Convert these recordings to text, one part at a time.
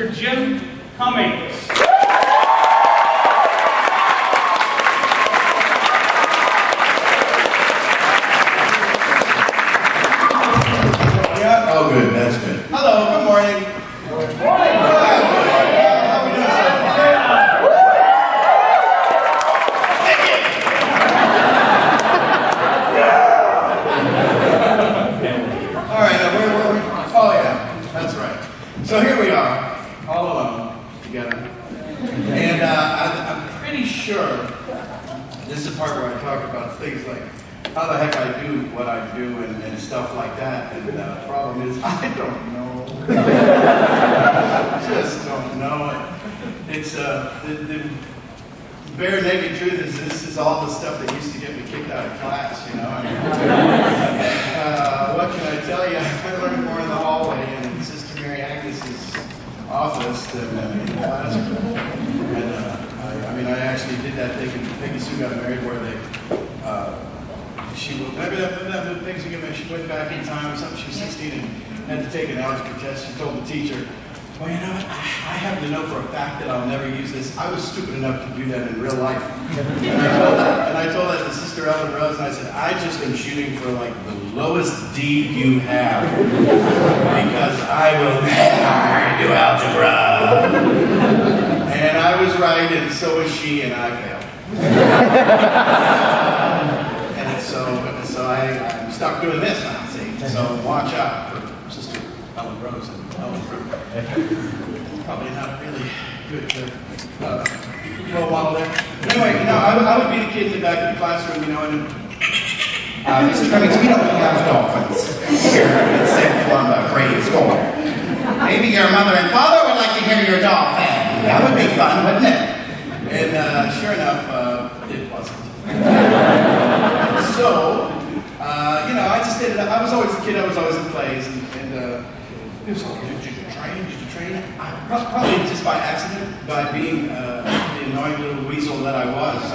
Mr. Jim Cummings. Yeah? Oh, good. That's good. Hello. Good morning. Good morning. How we doing so far? All right. Now, where were we? Oh, yeah. That's right. So here we are, all alone, together. And I'm pretty sure this is the part where I talk about things like how the heck I do what I do and stuff like that. And the problem is, I don't know. Just don't know. It's the bare naked truth is this is all the stuff that used to get me kicked out of class, you know. I mean, what can I tell you? I learned more in the hallway and in Sister Mary Agnes's office than in the classroom. And I mean, I actually did that thing in Peggy Sue Got Married where they. She went back in time or something. She was 16 and had to take an algebra test. She told the teacher, well, you know what? I happen to know for a fact that I'll never use this. I was stupid enough to do that in real life. And I told that to Sister Ellen Rose, and I said, I just am shooting for like the lowest D you have because I will never do algebra. And I was right, and so was she, and I failed. So I'm stuck doing this now, see? So watch out for Sister Ellen Rose and Ellen Rose. Probably not really good role model there. Anyway, you know, I would be the kid in the back of the classroom, you know, and Mrs. Cummings, we don't have dolphins here at St. Columba grade school. Maybe your mother and father would like to hear your dolphin. That would be fun, wouldn't it? And sure enough, it wasn't. So, you know, I just did it. I was always a kid. I was always in plays, and it was like, did you train? Probably just by accident, by being the annoying little weasel that I was.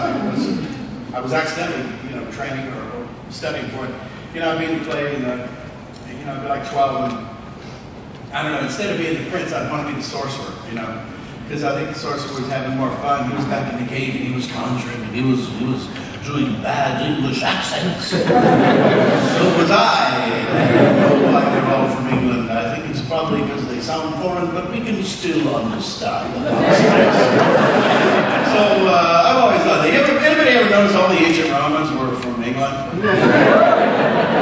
I was accidentally, you know, training or studying for it. You know, I'd be in the play, and you know, I'd be like 12, and I don't know. Instead of being the prince, I'd want to be the sorcerer. You know, because I think the sorcerer was having more fun. He was back in the cave, and he was conjuring, and he was doing bad English accents. So was I. Oh, why they're all from England. I think it's probably because they sound foreign, but we can still understand them. So I've always thought, anybody ever notice all the ancient Romans were from England?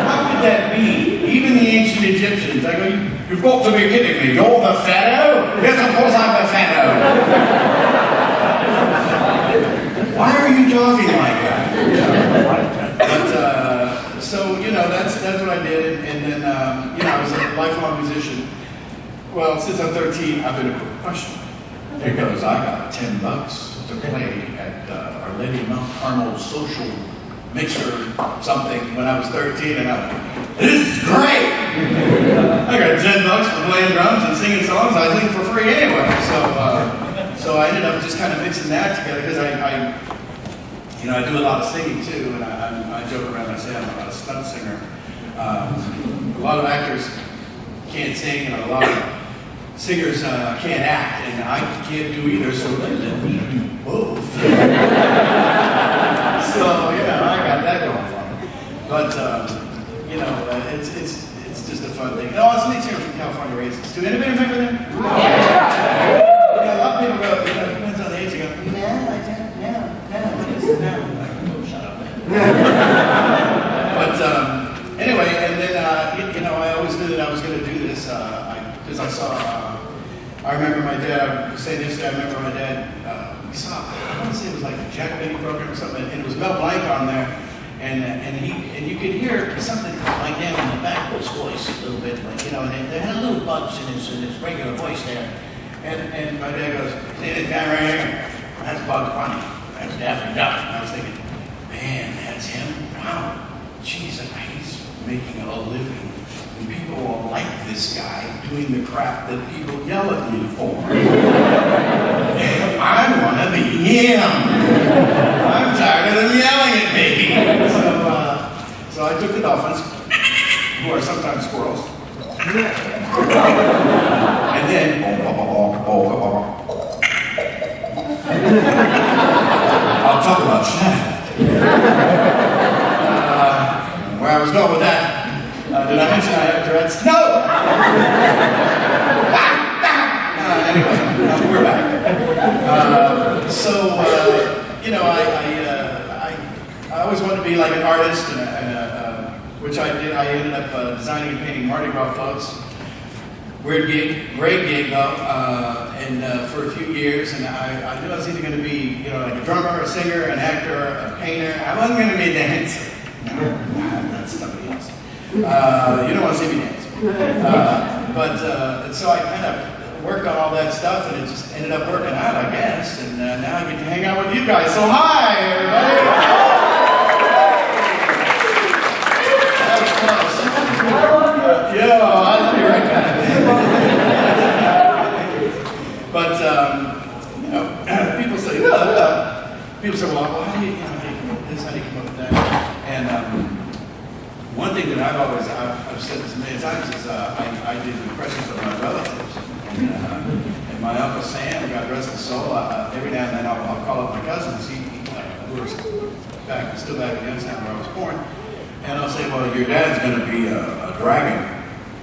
How could that be? Even the ancient Egyptians. I go, you've got to be kidding me. You're the Pharaoh? Yes, of course I'm the Pharaoh. Why are you talking like that? But, so, you know, that's what I did. And then, you know, I was a lifelong musician. Well, since I'm 13, I've been a professional. Because I got $10 to play at Our Lady of Mount Carmel Social Mixer something when I was 13. And I went, this is great! I got $10 for playing drums and singing songs I think for free anyway. So I ended up just kind of mixing that together because you know, I do a lot of singing too, and I joke around and say I'm a stunt singer. A lot of actors can't sing, and a lot of singers can't act, and I can't do either, so they let me do both. So, you know, I got that going for me. But, you know, it's just a fun thing. No, it's neat here from California raisins. Do anybody remember them? Yeah. Yeah, a lot of people go, you know, it depends on the age, you go, no, shut up, man. But anyway, and then, you know, I always knew that I was going to do this because I saw, I remember my dad, I was saying yesterday, I remember my dad, we saw, I want to say it was like a Jack Benny program or something, and it was Mel Blanc on there, and you could hear something like him in the back of his voice a little bit, like, you know, and they had a little bumps in his regular voice there. And my dad goes, see this guy right here? That's Bugs Bunny. That's Daffy Duck. And I was thinking, man, that's him? Wow. Jeez, he's making a living. And people will like this guy doing the crap that people yell at me for. And I want to be him. I'm tired of them yelling at me. So I took the dolphins, who are sometimes squirrels. And then, I'll talk about Shaft. Where I was going with that. Did I mention I have Tourette's? No! Anyway, we're back. You know, I always wanted to be like an artist, which I did. I ended up designing and painting Mardi Gras floats. Weird gig, great gig though, and for a few years, and I knew I was either going to be, you know, like a drummer, a singer, an actor, a painter. I wasn't going to be a dancer. No, that's somebody else. You don't want to see me dance. So I kind of worked on all that stuff, and it just ended up working out, I guess. And now I get to hang out with you guys. So hi, everybody. That was close. Yo, I love you right back. But you know, people say, well, how do you come up with this? How do you come up with that? And one thing that I've said this many times is I did impressions of my relatives. And my Uncle Sam, God rest his soul, every now and then I'll call up my cousins. He who are still back in Youngstown where I was born. And I'll say, well, your dad's going to be a dragon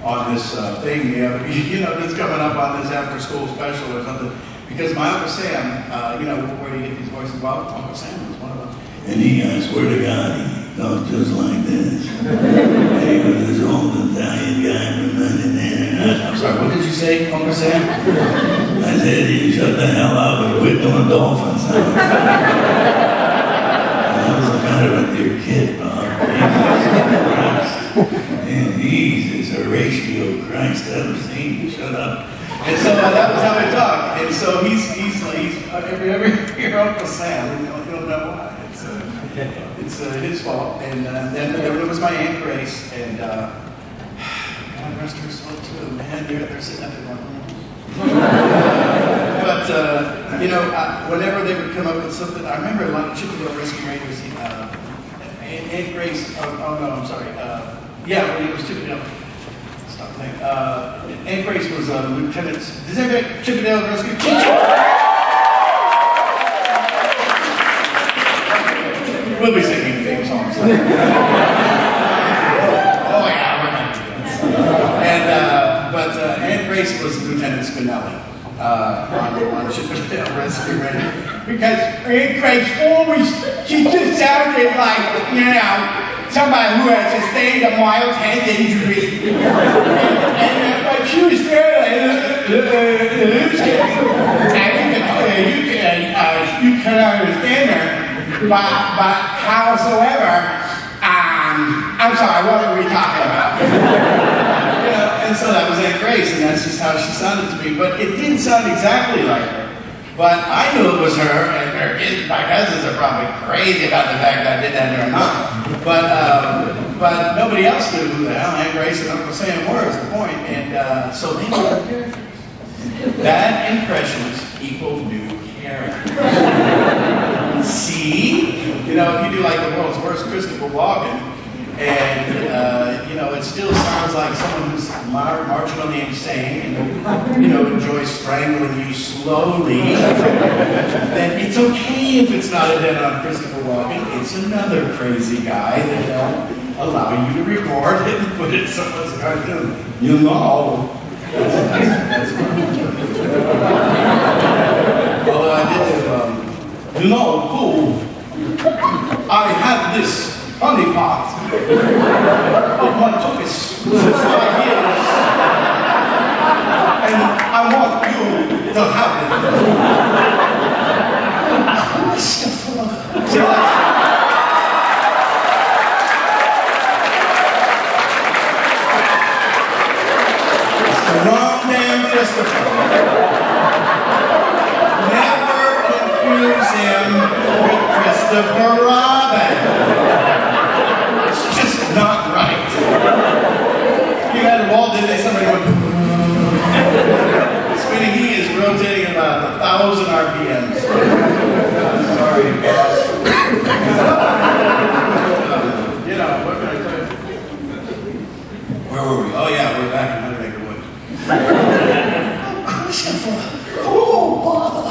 on this thing, you know, that's coming up on this after-school special or something. Because my Uncle Sam, you know, where do you get these voices? Well, Uncle Sam was one of them. And he, I swear to God, he talked just like this. He was this old Italian guy from nothing there. I'm sorry, what did you say, Uncle Sam? I said, you shut the hell up and quit doing dolphins. What's the matter with your kid, Bob? And he's as Horatio Christ ever seen. Shut up. And so that was how I talked. And so he's every year Uncle Sam. You don't know why. It's his fault. And then there was my Aunt Grace, and God rest her soul too. Man, they're sitting up there going, But you know, whenever they would come up with something, I remember a lot of Chippendale Rescue Rangers. Aunt Grace. Oh no, I'm sorry. Yeah, when it was Chippendale. Stop thinking. Aunt Grace was a lieutenant. Does anybody Chippendale Rescue? We'll be singing theme songs. Oh yeah, we're not doing this. And Aunt Grace was Lieutenant Spinelli on Chippendale Rescue Ranger, because Aunt Grace she just sounded like, you know, somebody who has sustained a mild head injury. But she was there, you can understand her. But howsoever, I'm sorry, what are we talking about? You know, and so that was Aunt Grace, and that's just how she sounded to me. But it didn't sound exactly like her. But I knew it was her, and her kids, my cousins are probably crazy about the fact that I did that to her mom. But nobody else knew who the hell Aunt Grace and Uncle Sam were, is the point. And so they were characters. Bad impressions equal new characters. See? You know, if you do like the world's worst Christopher Walken, and, you know, it still sounds like someone who's marginally insane and, you know, enjoys strangling you slowly, then it's okay if it's not a dead on Christopher Walken. It's another crazy guy that they'll allow you to record it and put it in someone's cartoon. You know. That's although I did you know, cool. I have this honey pot of my tuchus since 5 years, and I want you to have it. It's the wrong damn Christopher. Never confuse him with Christopher Robin. It's just not right. You had Walt Disney, somebody went spinning. He is rotating about 1,000 RPMs. Sorry, boss. You know, what can I tell you? Where were we? Oh yeah, we're back in 100 Acre Wood. Oh, bother.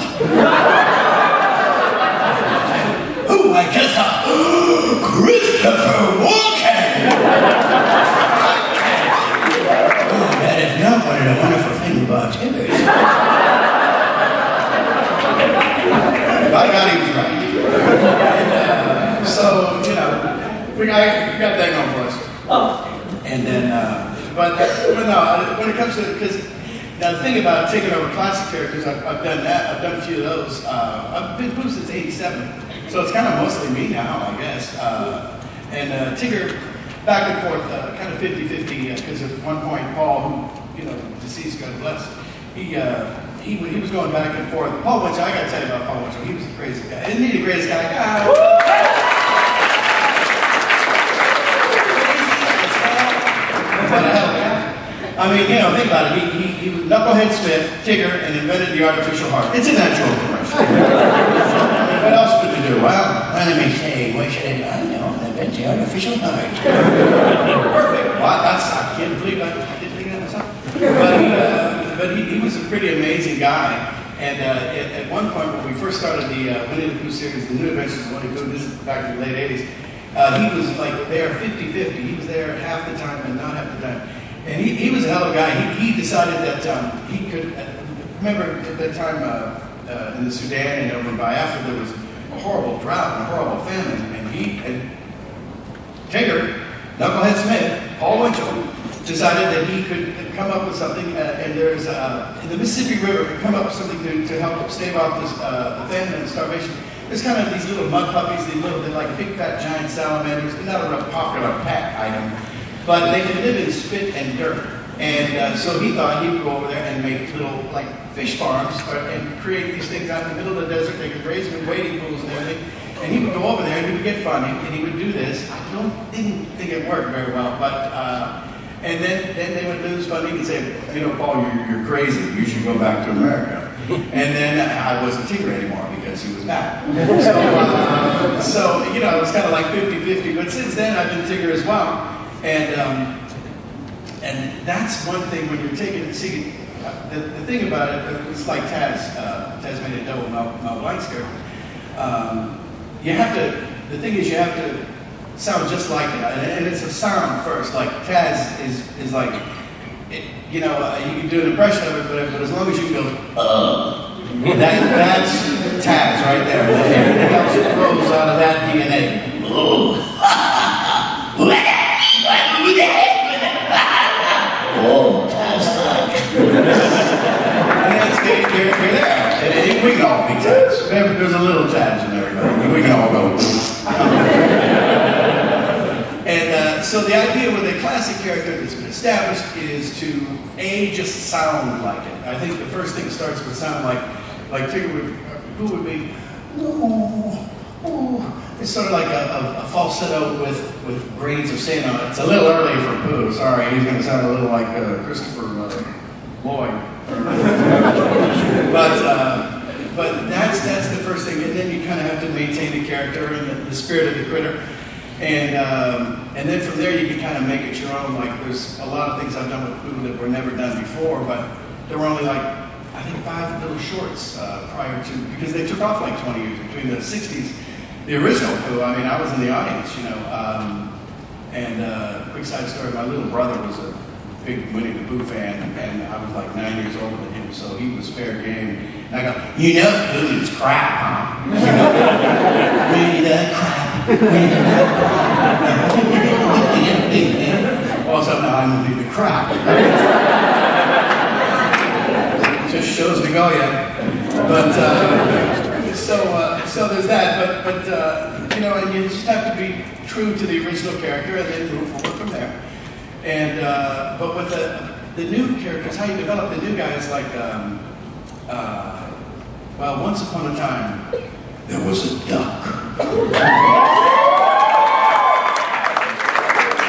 Oh, I just saw Christopher Walken. Oh, that is not one of the wonderful things about Timbers. I got he was right. And, so, you know, we got that going for us. And then, but no, when it comes to, because now the thing about taking over classic characters, I've done that. I've done a few of those. I've been Pooh since '87, so it's kind of mostly me now, I guess. And Tigger, back and forth, kind of 50-50, because at one point Paul, who, you know, deceased, God bless, he was going back and forth. Paul Winchell, I got to tell you about Paul Winchell. He was the crazy guy. Isn't he the greatest guy? What a hell, man. I mean, you know, think about it. He was Knucklehead Smith, Tigger, and invented the artificial heart. It's a natural progression. What else could you do? Well, let me say, what should I do? I don't know, invent the artificial heart. Perfect. Well, I can't believe I didn't think that myself. But he was a pretty amazing guy. And at one point, when we first started the Winnie the Pooh series, The New Adventures of Winnie the Pooh, this is back in the late 80s, he was like there 50-50. He was there half the time and not half the time. And he was a hell of a guy. He decided that he could, remember at that time in the Sudan and over in Biafra, there was a horrible drought and a horrible famine. And Tigger, Knucklehead Smith, Paul Winchell, decided that he could come up with something, and there's, in the Mississippi River, could come up with something to help stave off this, the famine and starvation. There's kind of these little mud puppies, they're like big fat giant salamanders. They're not a real popular pet item, but they can live in spit and dirt. And so he thought he would go over there and make little like fish farms and create these things out in the middle of the desert. They could raise them in wading pools and everything. And he would go over there and he would get funding and he would do this. I didn't think it worked very well, but and then they would lose funding and say, you know, Paul, you're crazy. You should go back to America. And then I wasn't Tigger anymore because he was back. So you know, it was kind of like 50-50. But since then, I've been Tigger as well. And that's one thing when you're taking, see, the thing about it, it's like Tasmanian Devil, Mel Blanc's character. You have to, the thing is you have to sound just like it, and it's a sound first. Like Taz is like, you know, you can do an impression of it, but as long as you can go, that's Taz right there. Everything else grows out of that DNA. Oh, Taz. And that's you're there. And we can all be Taz. There's a little Taz in everybody. We can all go. And so the idea with a classic character that's been established is to just sound like it. I think the first thing starts with sound like Tigger would, who would be, it's sort of like a falsetto with grains of sand on it. It's a little early for Pooh. Sorry, he's going to sound a little like Christopher Lloyd. But that's the first thing, and then you kind of have to maintain the character and the spirit of the critter. And then from there you can kind of make it your own. Like there's a lot of things I've done with Pooh that were never done before, but there were only like, I think 5 little shorts prior to, because they took off like 20 years between the 60s. The original Pooh, I mean, I was in the audience, you know, and quick side story, my little brother was a big Winnie the Pooh fan, and I was like 9 years older than him, so he was fair game. And I go, you know Pooh is crap, huh? You know, Winnie the crap, Winnie the crap. Also, now I'm Winnie the crap. Just shows to go yet. But, so there's that, but you know, and you just have to be true to the original character and then move forward from there. And but with the new characters, how you develop the new guys, like well, once upon a time there was a duck.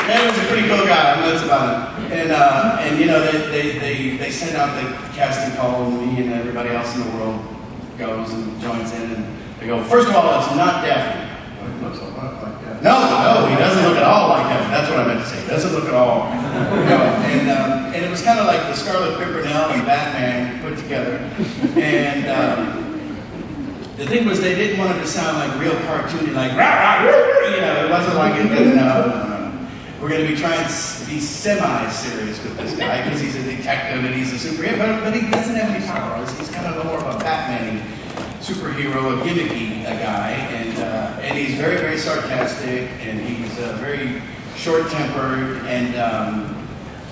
And he was a pretty cool guy. I mean, that's about it. And you know, they send out the casting call, and me and everybody else in the world goes and joins in, and they go, first of all, it's not Daphne. looks a lot like that. No, he doesn't look at all like that. That's what I meant to say. He doesn't look at all. And it was kind of like the Scarlet Pimpernel and Batman put together. And the thing was, they didn't want it to sound like real cartoony, like rah, rah, rah, rah. It wasn't like it. No. We're going to be trying to be semi-serious with this guy because he's a detective and he's a superhero, but he doesn't have any powers. He's kind of more of a Batman superhero, a gimmicky guy, and he's very, very sarcastic, and he's very short-tempered, and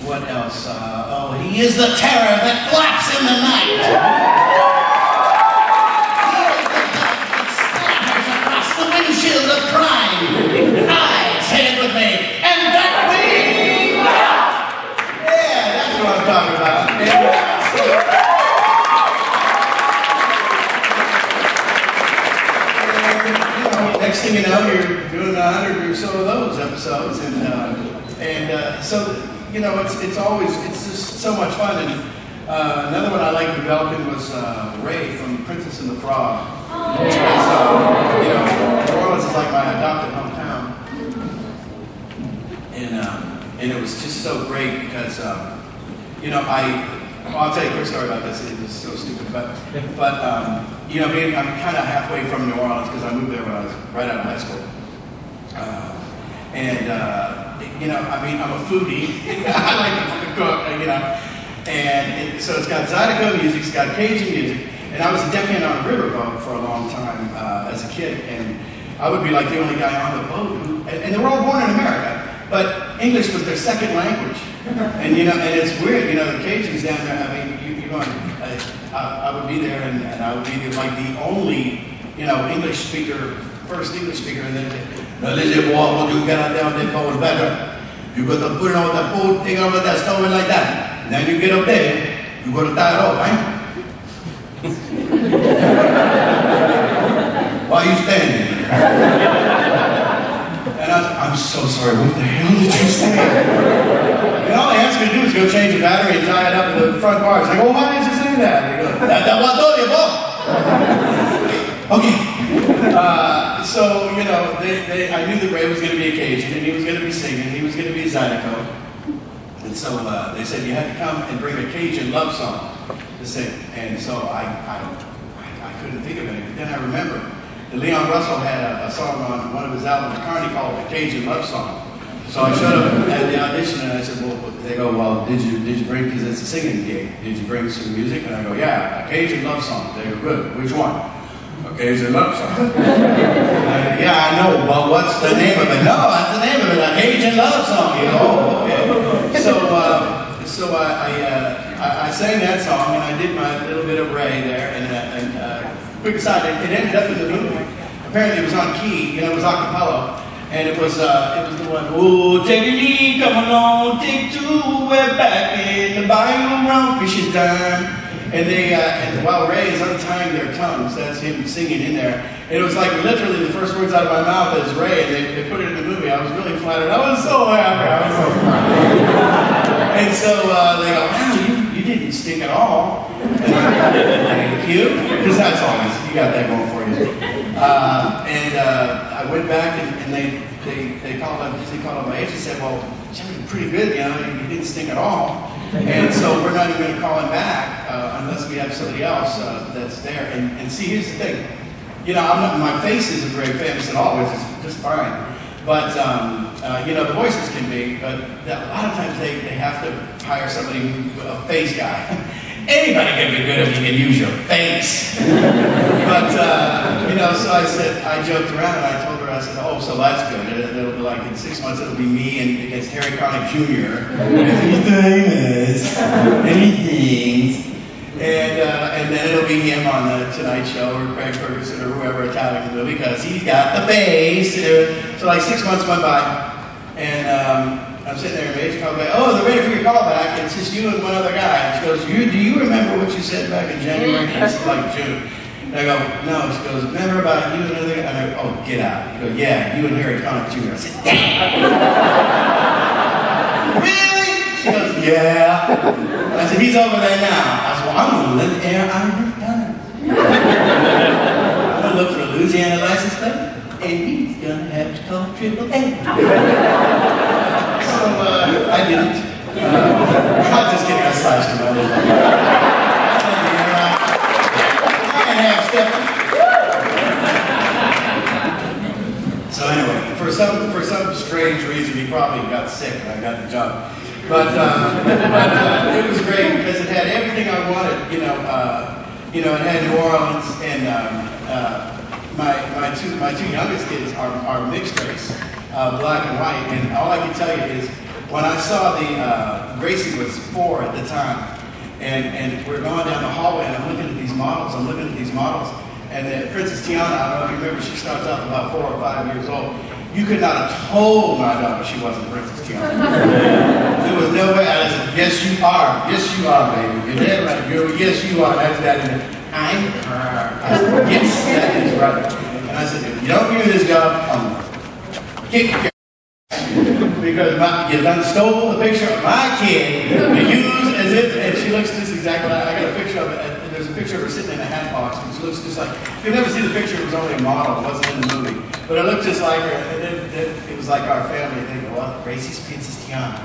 what else? He is the terror that flaps in the night. He is the dog that splatters across the windshield of crime. Say it with me. And that wing! Yeah, that's what I'm talking about. Next thing you know, you're doing 100 or so of those episodes, and so it's just so much fun. And another one I like developing was Ray from Princess and the Frog. New Orleans is like my adopted hometown, and it was just so great because I'll tell you a quick story about this. It was so stupid, but I'm kind of halfway from New Orleans because I moved there when I was right out of high school. I'm a foodie. I like to cook, and so it's got Zydeco music, it's got Cajun music, and I was a deckhand on a riverboat for a long time as a kid, and I would be like the only guy on the boat and they were all born in America, but English was their second language, and it's weird, the Cajuns down there. I mean, I would be there, and I would be like the only, first English speaker, and then now listen, boy, what you got down there going better. You got to put it on that boat thing over that stove like that. And then you get up there, you got to tie it off, right? Why are you standing there? And I'm so sorry, what the hell did you say? And all they asked me to do is go change the battery and tie it up to the front bars. I go, well, why did you say that? They go, that's what I told you, boy. Okay. I knew that Ray was going to be a Cajun, and he was going to be singing, he was going to be a Zydeco. And so they said you had to come and bring a Cajun love song to sing. And so I couldn't think of it, but then I remember that Leon Russell had a song on one of his albums, Carney, called the Cajun Love Song. So I showed up at the audition and I said, they go, well, did you bring, because it's a singing gig, did you bring some music? And I go, yeah, a Cajun love song. They go, good, which one? A Cajun love song. Yeah, I know, but what's the name of it? No, that's the name of it, a Cajun love song. Okay. So I sang that song and I did my little bit of Ray there, and quick aside, it ended up in the movie. Apparently it was on key, it was a cappella. And it was the one, oh, take a lead, come along, take two, we're back in the bayou around fishing time. And and while Ray is untying their tongues, that's him singing in there. And it was like literally the first words out of my mouth is Ray, and they put it in the movie. I was really flattered. I was so happy. And so they go, wow, you didn't stink at all. And I go, thank you, because that's always, you got that going for you. I went back and they called up my agent and said, well, you're pretty good, you didn't stink at all. And so we're not even going to call him back unless we have somebody else that's there. And see, here's the thing. My face isn't very famous at all, which is just fine. But, the voices can be, but a lot of times they have to hire somebody a face guy. Anybody can be good if you can use your face. But, so I joked around and I told her, I said, oh, so that's good. It'll be like in 6 months, it'll be me and against Harry Connick Jr. He's famous. And he sings. And then it'll be him on the Tonight Show or Craig Ferguson or whoever attacking the movie because he's got the face. So like 6 months went by, and I'm sitting there and my agent called me, oh, they're ready for your call back. It's just you and one other guy. And she goes, do you remember what you said back in January? And it's like June. And I go, no. She goes, remember about you and another guy? And I go, oh, get out. You go, yeah, you and Harry Connick Jr. I said, damn. Really? She goes, yeah. I said, he's over there now. I said, well, I'm going to let the air out of his gun. I'm going to look for a Louisiana license plate, and he's going to have code triple A. So I didn't. I'm just kidding, I slashed him. I have Stephanie. So anyway, for some strange reason, he probably got sick and I got the job. But it was great because it had everything I wanted. It had New Orleans and my two youngest kids are mixed race, black and white. And all I can tell you is when I saw Gracie was 4 at the time, and we're going down the hallway and I'm looking at these models. And Princess Tiana, I don't know if you remember, she starts off about 4 or 5 years old. You could not have told my daughter she wasn't Princess Tiana. There was no way. I said, yes, you are. Yes, you are, baby. You're dead right. Yes, you are. That's that. I'm her. I said, yes, that is right. And I said, if you don't give me this job, I'm kick your ass. Because you done stole the picture of my kid to use as if, and she looks just exactly like, I got a picture of it. There's a picture of her sitting in a hat box, and she looks just like, you never see the picture, it was only a model, it wasn't in the movie. But it looked just like her, and then it was like our family, and they go, well, Gracie's Princess Tiana.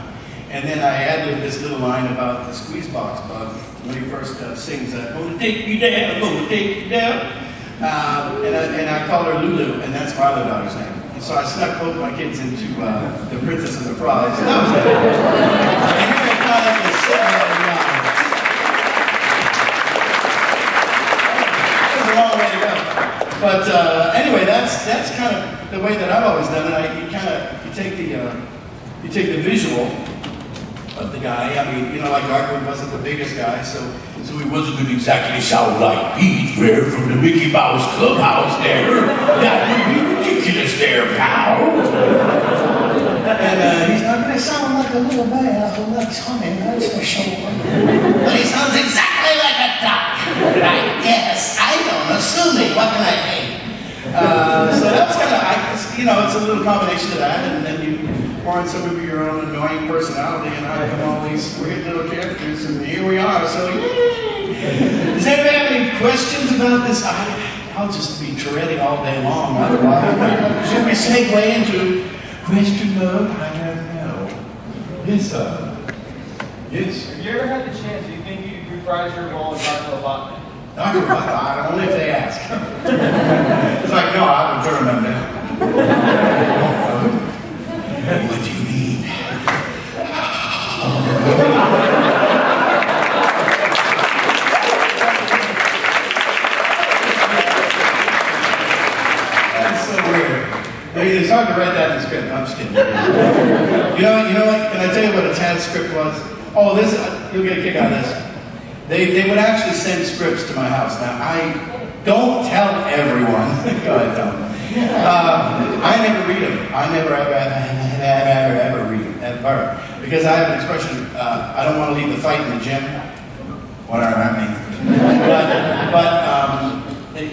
And then I added this little line about the squeeze box bug, when he first sings that, gonna take you down, gonna take you down. And I call her Lulu, and that's my other daughter's name. And so I snuck both my kids into the Princess and the Frog. So that was it. And here I thought it was sitting long way to go. But anyway, that's kind of the way that I've always done it. You take the visual of the guy. I mean, like Garfield wasn't the biggest guy, so he wasn't going to exactly sound like Pete there from the Mickey Mouse Clubhouse there. That would be ridiculous there, pal. And he's not going to sound like a little bear who likes honey, that's for sure. But he sounds exactly like a duck. I guess. I don't. Assuming. What can I say? So that's kind of, it's a little combination of that, and then you pour in some of your own annoying personality, and I have all these weird little characters, and here we are. So, yay! Does anybody have any questions about this? I'll just be treading all day long. Otherwise, should we segue into question mode? I don't know. Yes, sir. Yes. Have you ever had the chance, do you think you could reprise your role in Dr. Robotnik? Dr. Robotnik, only if they ask. It's like, no, I would turn them down. What do you mean? That's so weird. It's hard to write that in the script. I'm just kidding. You know what? Can I tell you what a TAD script was? Oh, this, you'll get a kick out of this. They would actually send scripts to my house. Now, I don't tell everyone. Go ahead, tell them. I never read them. I never ever read them, ever. Because I have an expression, I don't want to leave the fight in the gym. Whatever that means. But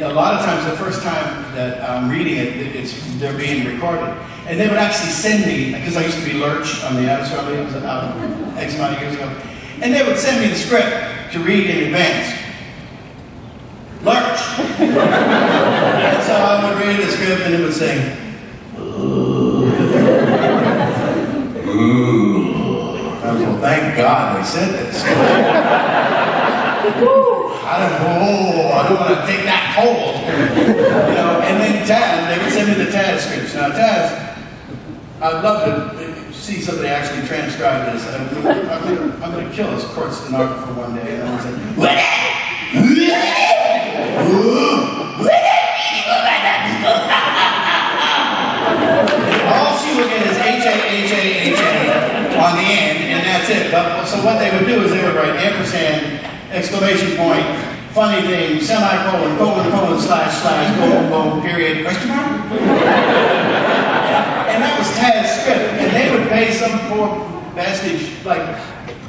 a lot of times, the first time that I'm reading it, they're being recorded. And they would actually send me, because I used to be Lurch on the Adams Family, it was X amount of years ago. And they would send me the script to read in advance. Lurch! And so I would read the script and it would say, ooh. I was, well, thank God they said this. I don't want to take that cold. And then Taz, they would send me the Taz scripts. Now Taz, I'd love to see somebody actually transcribe this. I'm going to kill this court stenographer one day, and I'm going to say, all she would get is H-A-H-A-H-A on the end, and that's it. But, so what they would do is they would write ampersand, exclamation point, funny thing, semicolon, colon, slash, colon, period, question mark? And that was Taz's script, and they would pay some poor bastard like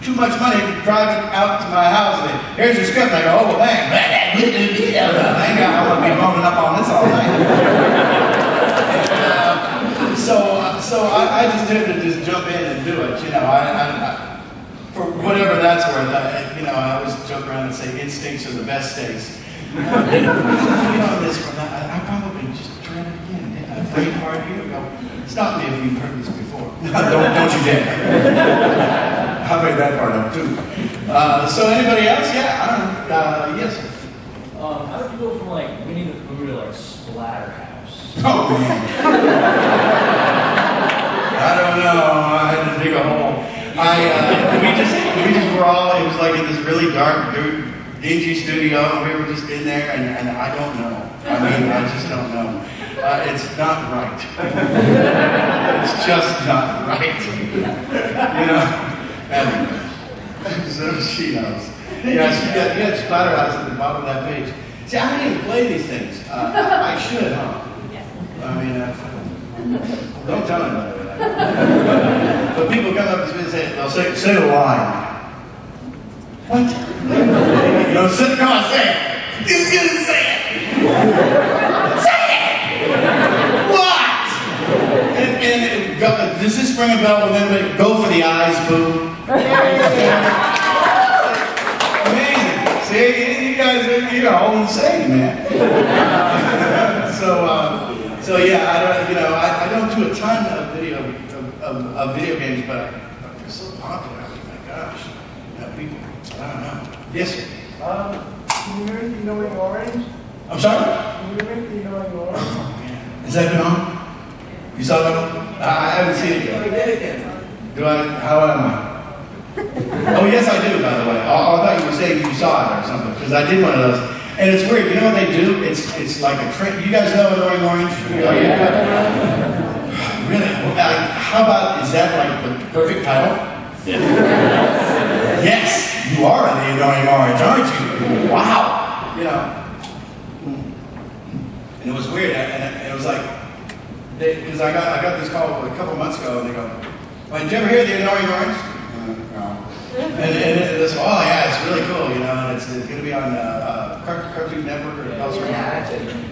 too much money to drive it out to my house. And here's your script. And I go, oh, well, thanks. Thank God, I wouldn't be boning up on this all night. And, so I just tend to just jump in and do it. For whatever that's worth. I always joke around and say instincts are the best steaks. this one, I probably just tried it again. I played hard here. Go. Stop me if you've heard this before. don't you dare. I made that part up too. So anybody else? Yeah, I don't know. Yes. How did you go from like Winnie the Pooh to like Splatterhouse? Oh man. I don't know. I had to dig a hole. We just were all. It was like in this really dark, dingy studio, and we were just in there, and I don't know. I mean, I just don't know. It's not right. It's just not right. You know. So she knows. Yeah, you had Splatterhouse at the bottom of that page. See, I didn't even play these things. I should, huh? I mean, don't tell anybody that. But people come up to me and they'll say the line. What? No, sit down and say it. He's gonna say it. Say it. What? Does this ring a bell with anybody? Go for the eyes, boo. Amazing. See, you guys, you're all insane, man. So yeah, I don't do a ton of video games, but they're so popular. I mean, my gosh, people. I don't know. Yes, sir. Can you make the Knowing Orange? I'm sorry. Can you make the Knowing Orange? Oh, man. Has that been on? You saw that one? I haven't seen it yet. Do I? How am I? Oh, yes, I do, by the way. I thought you were saying you saw it or something, because I did one of those. And it's weird. You know what they do? It's like a trick. You guys know Knowing Orange? Oh, yeah. Really? How about, is that like the perfect title? Yes, you are the Knowing Orange, aren't you? Wow. You know. And it was weird. And it was like, because I got this call a couple months ago, and they go, well, did you ever hear the Knowing Orange? No. And it's, oh yeah, it's really cool, you know, and it's going to be on Cartoon Network or elsewhere.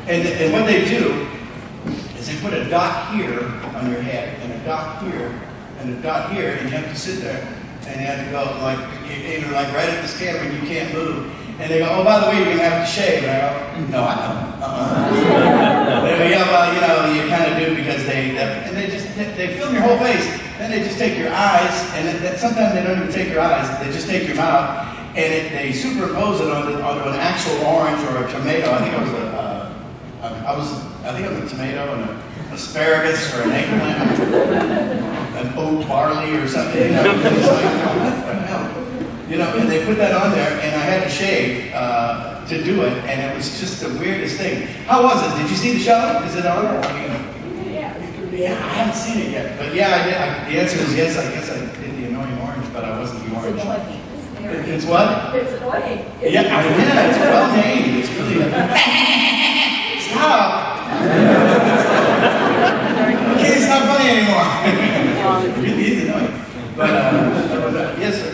And what they do is they put a dot here on your head, and a dot here, and a dot here, and you have to sit there, and you have to go like, either like right at this camera, and you can't move. And they go, oh, by the way, you're going to have to shave. And I go, no, I don't. They go, yeah, well, you know, you kind of do because they film your whole face. Then they just take your eyes, and sometimes they don't even take your eyes. They just take your mouth, and they superimpose it onto an actual orange or a tomato. I think it was a tomato and an asparagus or an eggplant, an oat barley or something. You know, it's like, what the hell? You know, and they put that on there, and I had to shave to do it, and it was just the weirdest thing. How was it? Did you see the show? Is it on? Yeah, I haven't seen it yet. But yeah, I did. The answer is yes. I guess I did the Annoying Orange, but I wasn't the orange. It's what? It's annoying. Yeah, it's well named. It's really. Stop! Okay, it's not funny anymore. It really is annoying. But yes, sir.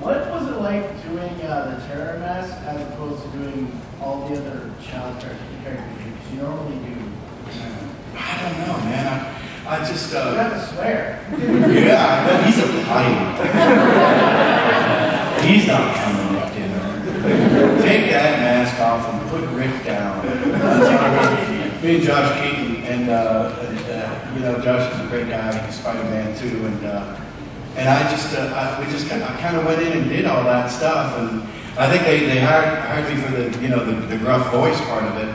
What was it like doing the Terror Mask as opposed to doing all the other child characters you normally do? I don't know, man. I just. You have to swear. Yeah, well, he's a potty. He's not coming up dinner. Take that mask off and put Rick down. Me and Josh Keaton, and you know, Josh is a great guy. He's Spider-Man too, and I kind of went in and did all that stuff, and I think they hired me for the gruff voice part of it,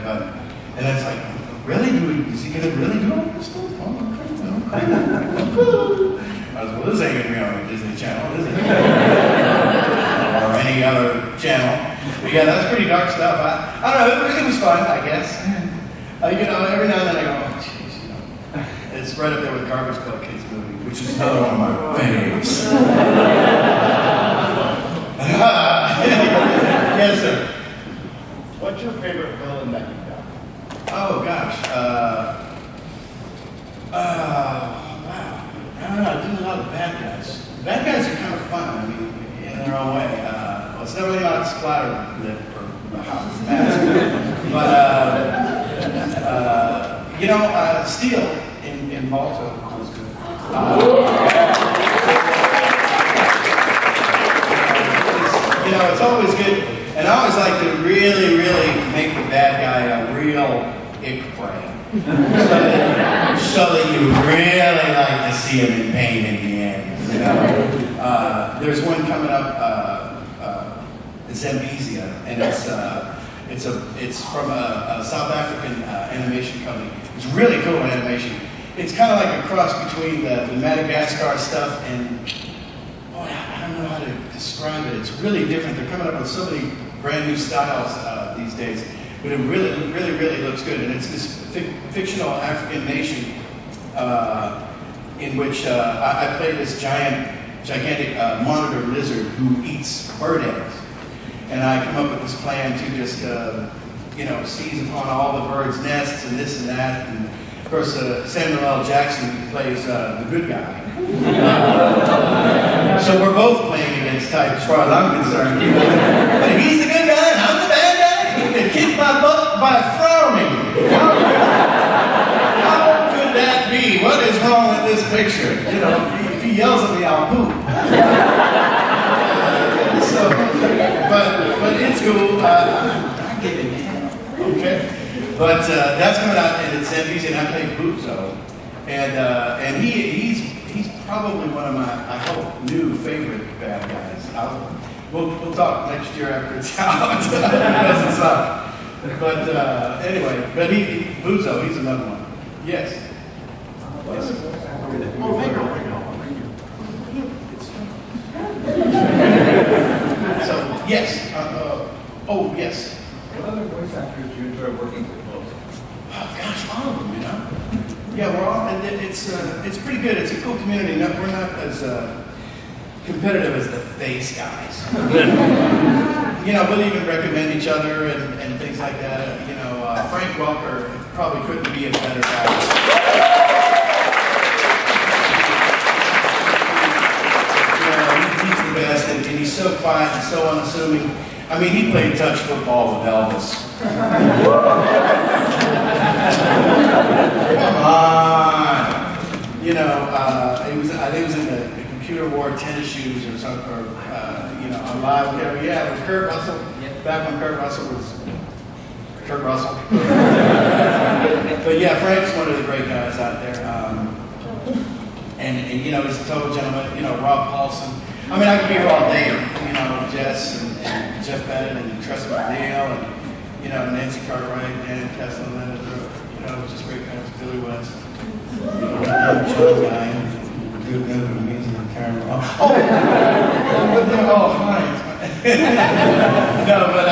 and it's like, really? Is he gonna really do all this stuff? Oh, okay. I was, well, this ain't gonna be on the Disney Channel, is it? Or any other channel. But yeah, that's pretty dark stuff. I don't know. It was fun, I guess. You know, every now and then I go, oh, jeez, you know. It's right up there with Garbage Pail Kids movie, which is another one of my faves. Yes, sir. What's your favorite villain that you've done? Oh gosh. Wow. I don't know. I do a lot of bad guys. Bad guys are kind of fun. I mean, in their own way. Well, it's not really about splatter lip or house mask, but you know, Steel in Malta was good. You know, it's always good. And I always like to really, really make the bad guy a real ick brain. So that you really like to see him in pain in the end. You know? There's one coming up, Zambezia, and it's from a South African animation company. It's really cool animation. It's kind of like a cross between the Madagascar stuff and, boy, I don't know how to describe it. It's really different. They're coming up with so many brand new styles these days. But it really, really, really looks good. And it's this fictional African nation in which I play this gigantic monitor lizard who eats bird eggs. And I come up with this plan to just, seize upon all the birds' nests and this and that. And of course, Samuel L. Jackson plays the good guy. So we're both playing against type as far as I'm concerned. But he's the good guy and I'm the bad guy. He can kick my butt by frowning. How could that be? What is wrong with this picture? You know, if he yells at me, I'll poop. But it's cool. I get it. Okay. But that's coming out, and it's Zambezi, and I play Boopzo. And he's probably one of my, I hope, new favorite bad guys. We'll talk next year after it's out. Because it's out. But anyway, but Boopzo, he's another one. Yes. Yes. Oh, thank you. So, yes. Yes. What other voice actors do you enjoy working with most? Oh gosh, all of them, you know. Yeah, we're all, and it's pretty good. It's a cool community. No, we're not as competitive as the face guys. We'll even recommend each other and things like that. Frank Welker probably couldn't be a better guy. He's the best, and he's so quiet and so unassuming. I mean, he played touch football with Elvis. Come on. I think it was in the computer wore tennis shoes or something, or on live, whatever. Yeah, with Kurt Russell. Back when Kurt Russell was Kurt Russell. But yeah, Frank's one of the great guys out there. And he's a total gentleman. Rob Paulson. I mean, I could be here all day. Jess and Jeff Bennett and Tressa McNeil and Nancy Cartwright, Dan Kessler, just great guys. Billy West, John Guy, good amazing camera. Hi. No, but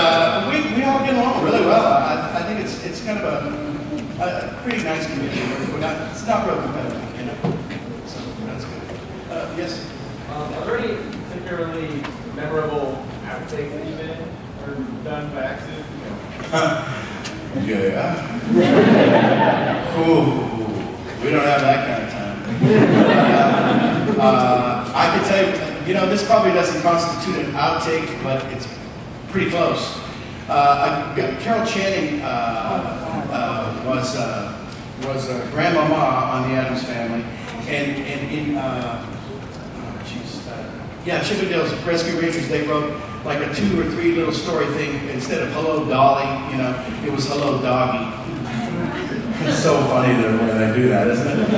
we all get along really well. I think it's kind of a pretty nice community. It's not real competitive, So that's good. Yes. Are there any particularly memorable outtakes that you've been in or done by accident? Yeah. Ooh, we don't have that kind of time. I can tell you, this probably doesn't constitute an outtake, but it's pretty close. Carol Channing was grandmama on the Addams Family, and in Chippendale's Rescue Rangers, they wrote like a 2 or 3 little story thing. Instead of hello Dolly, it was hello Doggy. It's so funny when they do that, isn't it?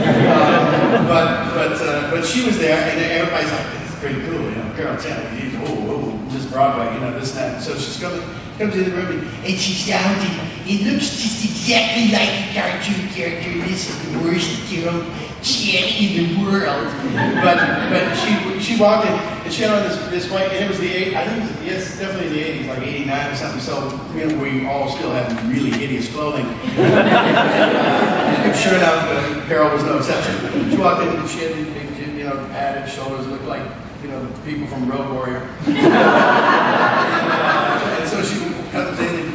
But she was there, and everybody's like, "This is pretty cool." Carol Channing, this Broadway, this and that. So she's comes in the room, and she shouted, "It looks just exactly like a cartoon character. This is the worst Carol Channing in the world." But she walked in, and she had on this white, and it was the definitely the 80s, like 89 or something. So we all still had really hideous clothing. And sure enough, Carol was no exception. She walked in, and she had these big, padded shoulders, looked like people from Road Warrior. And so she comes in and,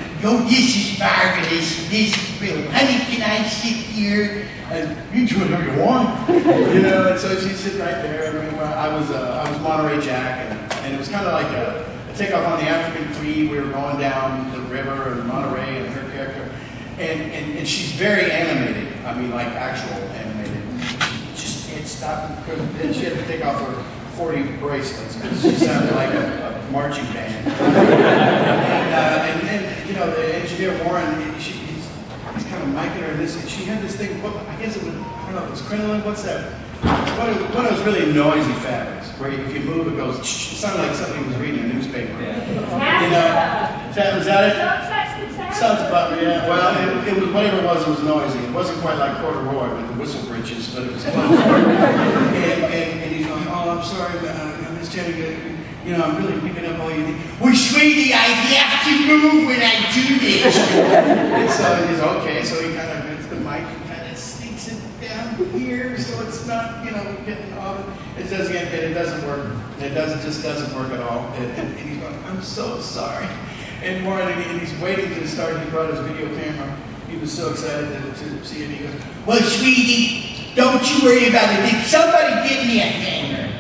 this is marvelous. This is real. Honey, can I sit here? And you do whatever you want. And so she's sitting right there. I mean, I was Monterey Jack, and it was kind of like a takeoff on the African Queen. We were going down the river in Monterey, and her character. And she's very animated. I mean, like actual animated. She had stopped, and she had to take off her 40 bracelets because she sounded like a marching band. and she had this thing, I guess it was, I don't know if it's crinoline, what's that? One of those really noisy fabrics, where if you move it goes, it sounded like somebody was reading a newspaper. You know, was that it? Sounds about, yeah. Well, it was, whatever it was noisy. It wasn't quite like corduroy with the whistle britches, but it was close. and he's going, oh, I'm sorry, Miss Jenny, you know, I'm really picking up all you need. Well, sweetie, I have to move when I do this. And so he's okay, so he kind of gets the mic and kind of sneaks it down here, so it's not, you know, getting off. It doesn't work. Just doesn't work at all. And he's going, I'm so sorry. And more, and he's waiting to start. He brought his video camera. He was so excited to see it. He goes, well, sweetie, don't you worry about it. Somebody give me a hanger.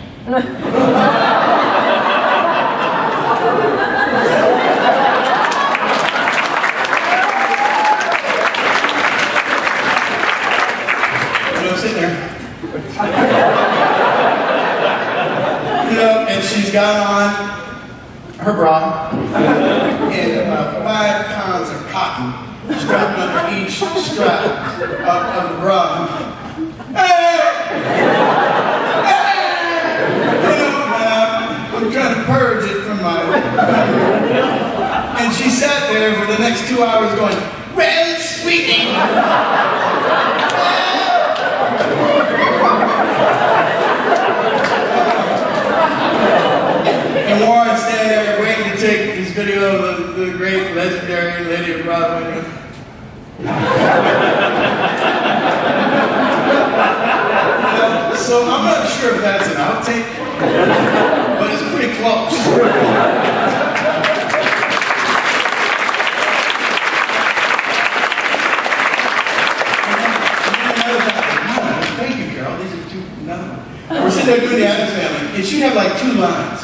And I'm sitting there. You know, and she's got on her bra and about 5 pounds of cotton strapped under each strap of the bra. I'm trying to purge it from my memory. And she sat there for the next 2 hours going, well, sweetie. And Warren's standing there waiting to take his video of the great legendary Lady of Broadway. So I'm not sure if that's an outtake, but it's pretty close. Thank you, Carol. These are another one. We're sitting there doing the Addams Family, and she'd have like 2 lines.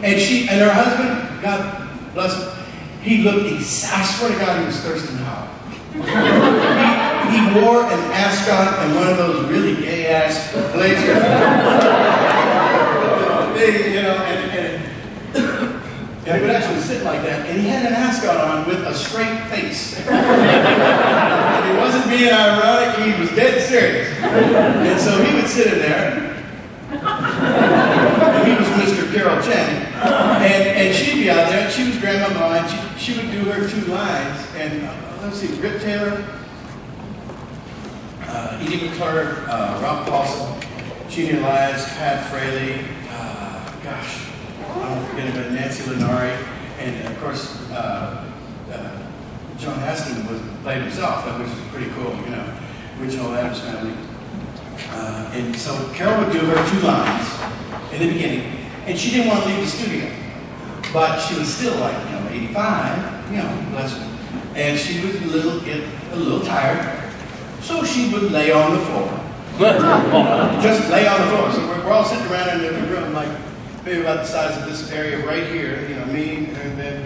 And her husband, God bless him, he looked, I swear to God, he was thirsting hot. He wore an ascot and one of those really gay-ass blazers. You know, and he would actually sit like that, and he had an ascot on with a straight face. And he wasn't being ironic, he was dead serious. And so he would sit in there, and he was Mr. Carol Channing, and she'd be out there, and she was Grandma Ma, and she would do her 2 lines, and let's see, Rip Taylor, Edie McClure, Rob Paulson, Jeannie Elias, Pat Fraley, gosh, I don't forget about Nancy Lenari, and of course, John Heston played himself, which is pretty cool, you know, original Addams Family. And so Carol would do her 2 lines in the beginning, and she didn't want to leave the studio, but she was still like, you know, 85, you know, bless her, and she would get a little tired, so she would lay on the floor. Just lay on the floor. So we're all sitting around in the room, like maybe about the size of this area right here, you know, me, and then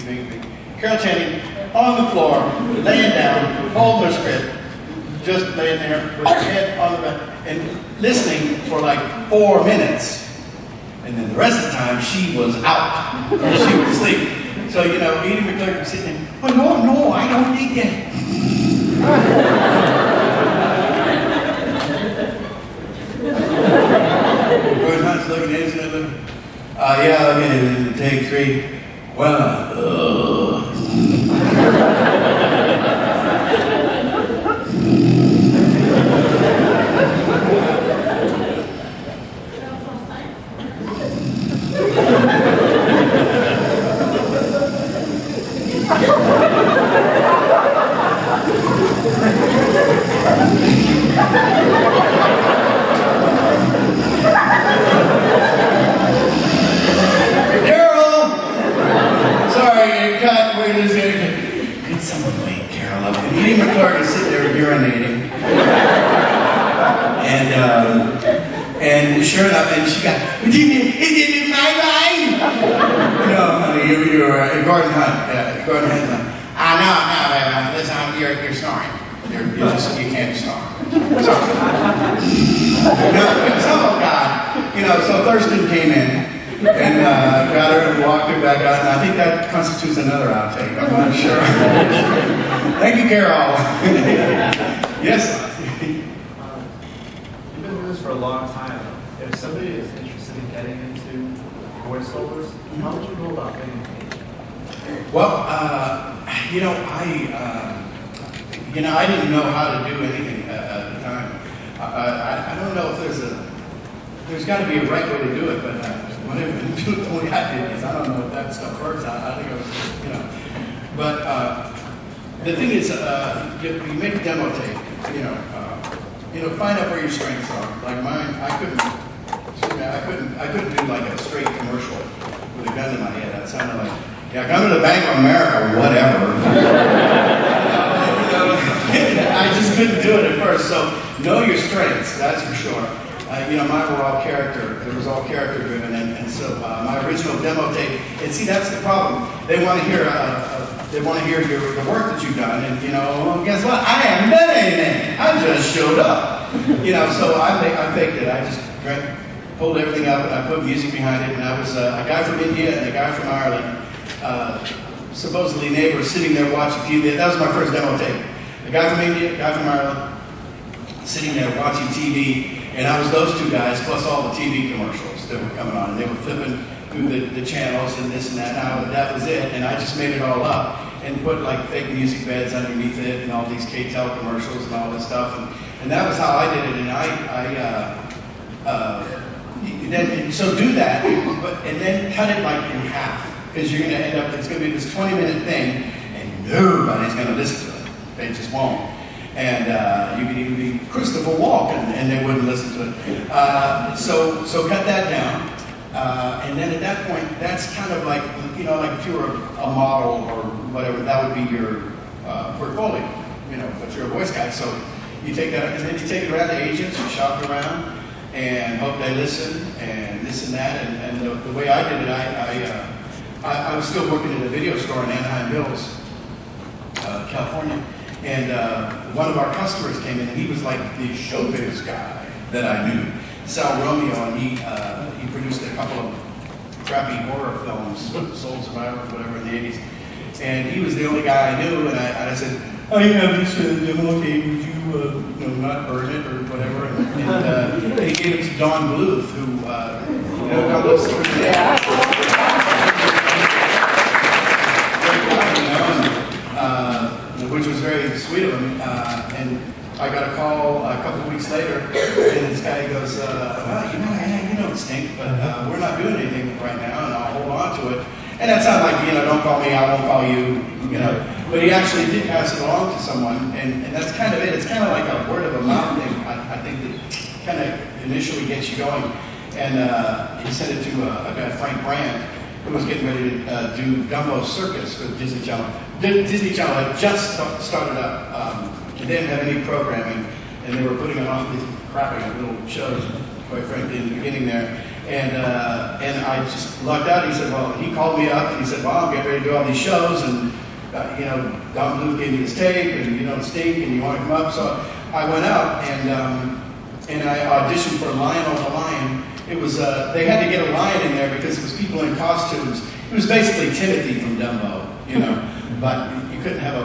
bing. Carol Channing on the floor, laying down, holding her script, just laying there with her head on the bed, and listening for like 4 minutes. And then the rest of the time, she was out. She was asleep. So, you know, Edie McClure was sitting there, oh, no, I don't need that. Gordon Hunt's looking at his and looking. Yeah, okay, take 3. Well, and sure enough, and she got, is it my line? No, honey, you were Gordon Hunt. Gordon Hunt. No, listen, you're snoring. You can't snore. Sorry. No, oh God. You know, so Thurston came in, and got her and walked her back out. And I think that constitutes another outtake. I'm not sure. Thank you, Carol. Yes. You've been doing this for a long time. If somebody is interested in getting into voiceovers, how would you go about getting paid? Well, I didn't know how to do anything at the time. I don't know if there's got to be a right way to do it, but whatever, do it the way I did, because I don't know if that stuff works. I think I was just, But the thing is, you make a demo tape, find out where your strengths are. Like mine, I couldn't do like a straight commercial with a gun in my head. That sounded like, yeah, come to the Bank of America, whatever. I just couldn't do it at first. So know your strengths, that's for sure. Mine were all character. It was all character driven, and so my original demo tape. And see, that's the problem. They want to hear the work that you've done, and well, guess what? I haven't done anything. I just showed up. So I faked it. I just pulled everything up, and I put music behind it. And I was a guy from India and a guy from Ireland, supposedly neighbors, sitting there watching TV. That was my first demo tape. A guy from India, a guy from Ireland, sitting there watching TV. And I was those two guys, plus all the TV commercials that were coming on. And they were flipping through the channels and this and that. And that was it. And I just made it all up and put like fake music beds underneath it and all these K-Tel commercials and all this stuff. And that was how I did it. And so do that, and then cut it like in half. Because you're going to end up, it's going to be this 20-minute thing, and nobody's going to listen to it. They just won't. And you could even be Christopher Walken, and they wouldn't listen to it. So cut that down, and then at that point, that's kind of like, like if you were a model or whatever, that would be your portfolio, but you're a voice guy. So you take that, and then you take it around to agents, you shop it around, and hope they listen, and this and that. And the way I did it, I was still working in a video store in Anaheim Hills, California. And one of our customers came in, and he was like the showbiz guy that I knew, Sal Romeo, and he produced a couple of crappy horror films, Soul Survivor, whatever, in the 80s. And he was the only guy I knew, and I said, "Oh, you have this demo tape, would you, not burn it or whatever?" And he gave it to Don Bluth, who, Don Bluth. Which was very sweet of him, and I got a call a couple of weeks later, and this guy goes, "Well, you don't stink, but we're not doing anything right now, and I'll hold on to it." And that sounded like, don't call me, I won't call you, But he actually did pass it along to someone, and that's kind of it. It's kind of like a word of a mouth thing, I think, that kind of initially gets you going. And he sent it to a guy, Frank Brand, who was getting ready to do Dumbo Circus for Disney Channel. Disney Channel had just started up. They didn't have any programming, and they were putting on all these crappy little shows, quite frankly, in the beginning there. And I just lucked out. He said, he called me up, and he said, "I'm getting ready to do all these shows, and Don Bluth gave me this tape, and you don't stink, and you want to come up." So I went out, and I auditioned for Lion Over Lion. It was they had to get a lion in there because it was people in costumes. It was basically Timothy from Dumbo, but you couldn't have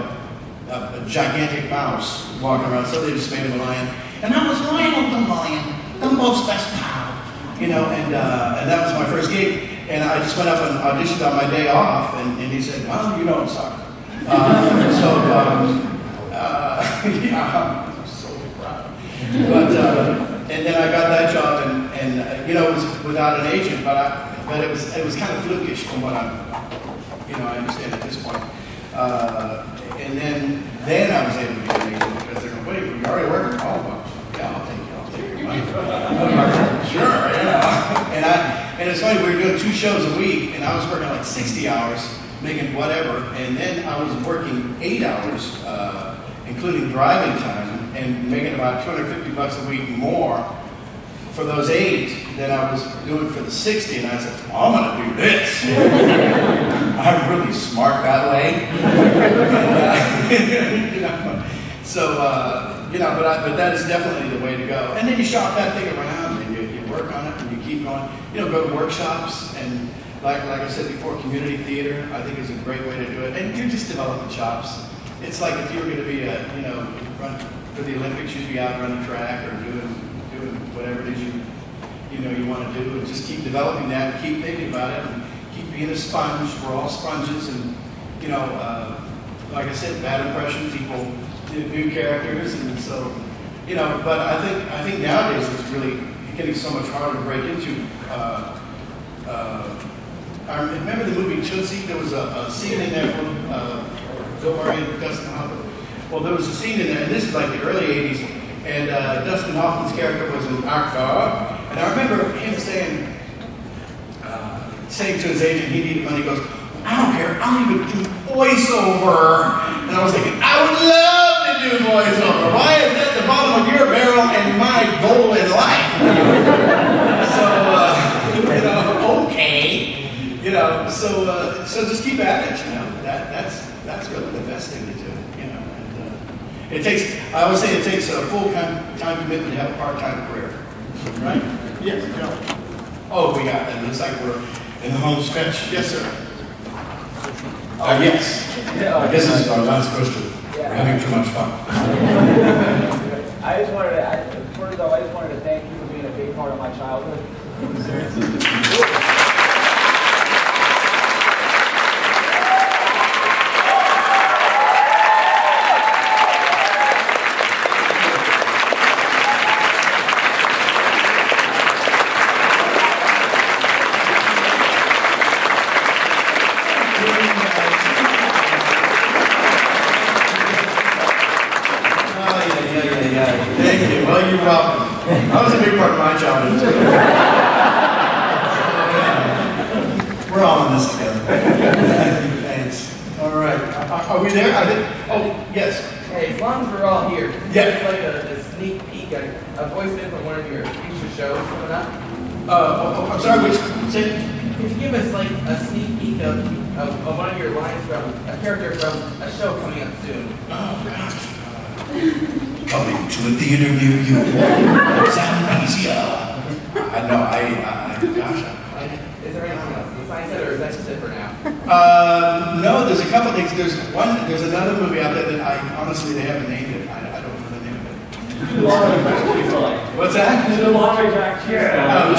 a gigantic mouse walking around, so they just made him a lion. And I was Lion Over Lion, Dumbo's best pal, and that was my first gig. And I just went up and auditioned on my day off, and he said, "Well, you don't suck." I'm so proud. But and then I got that job, and it was without an agent, but it was kind of flukish from what I understand at this point. And then I was able to get an agent because they're going, "Wait, you already working?" "Oh, well, yeah, I'll take your money." "Sure, And it's funny, we were doing 2 shows a week, and I was working like 60 hours, making whatever, and then I was working 8 hours, including driving time, and making about $250 a week more for those 8 than I was doing for the 60. And I said, "I'm going to do this." I'm really smart that way. But that is definitely the way to go. And then you shop that thing around, and you work on it, and you keep keep going. You know, go to workshops and like I said before, community theater I think is a great way to do it. And you're just developing chops. It's like if you were going to be a, you know, run for the Olympics, you'd be out running track or doing whatever it is you know you want to do, and just keep developing that and keep thinking about it and keep being a sponge. We're all sponges, and you know, like I said, bad impressions equal new characters, and so you know. But I think nowadays it's really getting so much harder to break into. I remember the movie Tootsie. There was a scene in there with Bill Murray and Dustin Hoffman. Well, there was a scene in there, and this is like the early '80s, and Dustin Hoffman's character was an actor, and I remember him saying to his agent he needed money. He goes, "I don't care, I'll even do voiceover." And I was thinking, I would love to do voiceover. Why is that the bottom of your barrel and my goal in life? So, you know, okay. You know, so just keep at it. You know, that's really the best thing to do. You know, and it takes. I always say it takes a full-time commitment to have a part-time career, right? Yes, Joe. Oh, we got that. Looks like we're in the home stretch. Yes, sir. Yes. Yeah. This is our last question. Yeah. We're having too much fun. I just wanted to, first off, I just wanted to thank you for being a big part of my childhood. Thank you. Well, you're welcome. That was a big part of my childhood, too. We're all in this together. Thanks. All right. Are we there? Oh, yes. Hey, as long as we're all here, Yeah. it's like a sneak peek, a voice in from one of your future shows coming up. I'm sorry, which? Say, Could you give us like a sneak peek of one of your lines from a character from a show coming up soon? oh, gosh. Coming to a theater near you. It's amnesia. Gosh. Is there anything else? The sign said, or is that just it for now? No, there's a couple things. There's another movie out there that I honestly they haven't named it. I don't know the name of it. What's that? The lumberjack chair. Oh,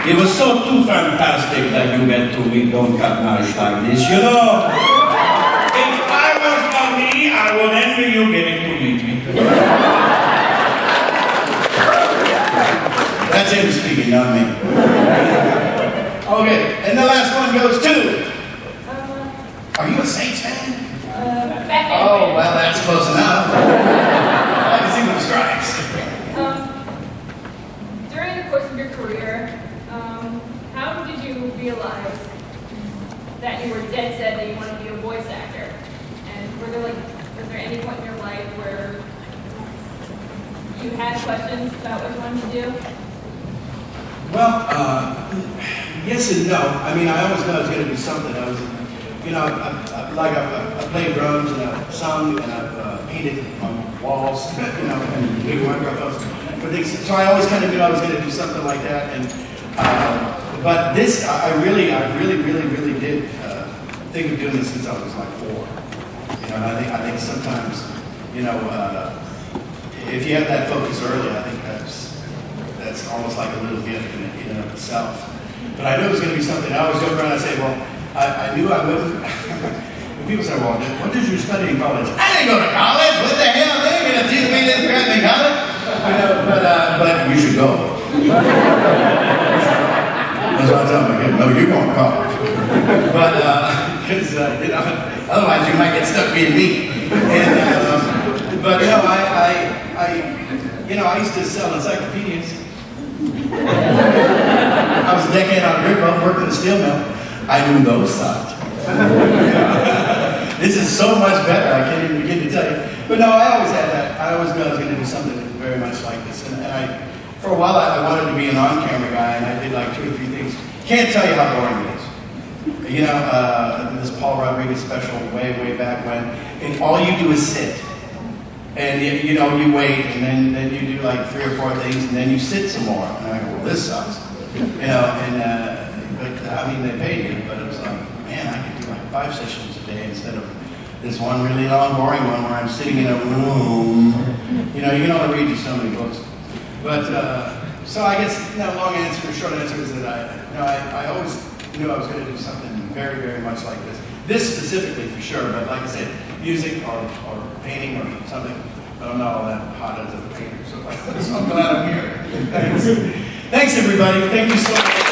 It was so too fantastic that you get to meet Don Katnash like this, you know. If I was funny, I would envy you getting to meet me. that's him speaking, not me. Okay, and the last one goes to. Are you a Saints fan? Batman. Oh, well, that's close enough. I can see with the stripes. During the course of your career, how did you realize that you were dead set that you wanted to be a voice actor? And was there any point in your life where you had questions about what you wanted to do? Well, yes and no. I mean, I always knew I was going to do something. I was, you know, I played drums and I've sung and I've painted on walls, you know, and big microphones. So I always kind of knew I was going to do something like that. And but this, I really did think of doing this since I was like 4. You know, and I think sometimes, you know, if you have that focus early, I think that's almost like a little gift in and of itself. But I knew it was going to be something. I always joke around and say, well, I knew I wouldn't. When people say, well, what did you study in college? I didn't go to college. What the hell? They ain't going to teach me this crap in college. You know, but you should go. That's what I tell my kids. No, you're going to college. But, because, you know, otherwise you might get stuck being me. And, but, you know, I used to sell encyclopedias. I was a decade on a brick road, worked in a steel mill. I knew those sucked. This is so much better, I can't even begin to tell you. But no, I always had that. I always knew I was going to do something very much like this. And for a while, I wanted to be an on-camera guy, and I did like 2 or 3 things. Can't tell you how boring it is. You know, this Paul Rodriguez special way back when, and all you do is sit. And you know, you wait, and then you do like 3 or 4 things, and then you sit some more. And I go, well, this sucks. You know, and but I mean, they paid you, but it was like, man, I could do like 5 sessions a day instead of this one really long, boring one where I'm sitting in a room. You know, you can only read you so many books. But so I guess, you know, long answer, short answer is that I always knew I was going to do something very, very much like this. This specifically for sure, but like I said, music or painting or something. But I'm not all that hot as a painter, so I'm glad I'm here. Thanks. Thanks, everybody. Thank you so much.